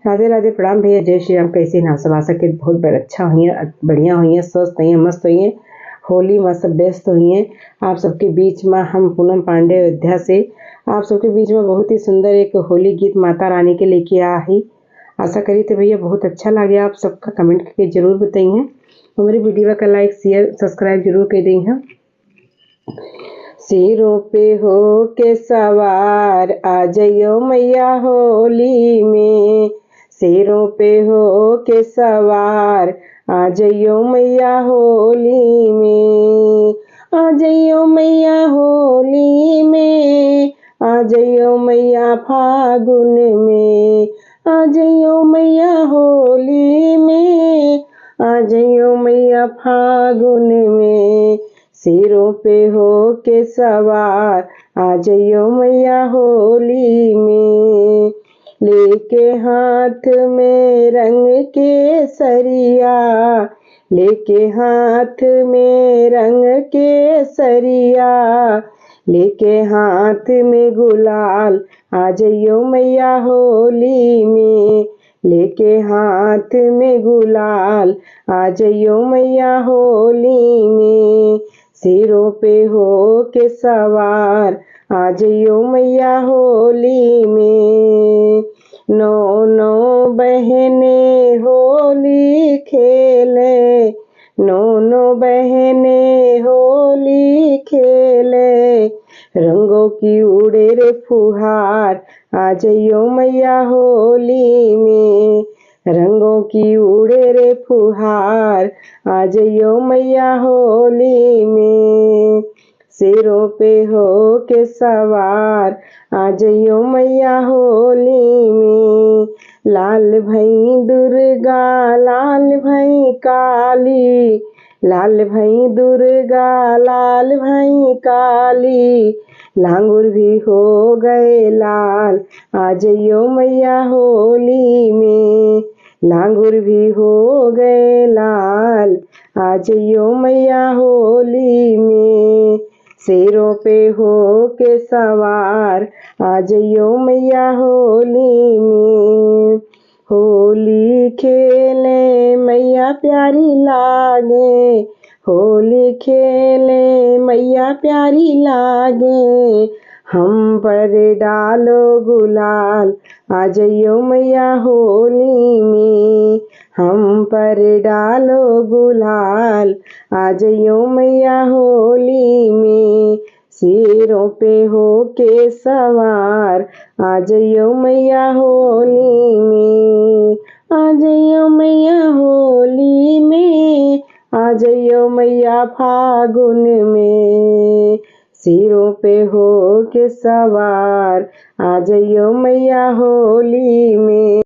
राधे राधे, प्रणाम भैया, जय श्री राम। कैसे हैं आप सब? आशा के बहुत अच्छा हुई हैं, बढ़िया हुई हैं, स्वस्थ हुई हैं, मस्त हुई हैं, होली मस्त व्यस्त हुई हैं। आप सबके बीच में हम पूनम पांडे अयोध्या से आप सबके बीच में बहुत ही सुंदर एक होली गीत माता रानी के लेके आ ही। आशा करी थे भैया बहुत अच्छा लगे, आप सबका कमेंट करके जरूर बताइए। हमारी वीडियो का लाइक शेयर सब्सक्राइब जरूर कर दी हैं। सिरों पे हो के सवार आ जाइयो मैया होली में, सिरों पे हो के सवार आ जाइयो मैया होली में, आ जाइयो मैया होली में, आ जाइयो मैया फागुन में, आ जाइयो मैया होली में, आ जाइयो मैया फागुन में, सिरों पे हो के सवार आ जाइयो मैया होली में, लेके हाथ में रंग के सरिया, लेके हाथ में रंग के सरिया, लेके हाथ में गुलाल आ जाइयो मैया होली में, लेके हाथ में गुलाल आ जाइयो मैया होली में, सिरों पे हो के सवार आ जाइयो मैया होली में। नौ नौ बहने होली खेले, नौ बहने होली खेले, रंगों की उड़े रे फुहार आ जाइयो मैया होली में, रंगों की उड़े रे फुहार आ जाइयो मैया होली में, सिरों पे हो के सवार आ जाइयो मैया होली में। लाल भई दुर्गा लाल भई काली, लाल भई दुर्गा लाल भई काली, लांगुर भी हो गए लाल आ जाइयो मैया होली में, लांगुर भी हो गए लाल आ जाइयो मैया होली में, सिरों पे हो के सवार आ जाइयो मैया होली में। होली खेले मैया प्यारी लागे, होली खेले मैया प्यारी लागे, हम पर डालो गुलाल आ जाइयो मैया होली में, हम पर डालो गुलाल आ जाइयो मैया होली में, सिरों पे हो के सवार आ जाइयो मैया होली में, आ जाइयो मैया होली में, आ जाइयो मैया फागुन में, सिरों पे हो के सवार आ जाइयो मैया होली में।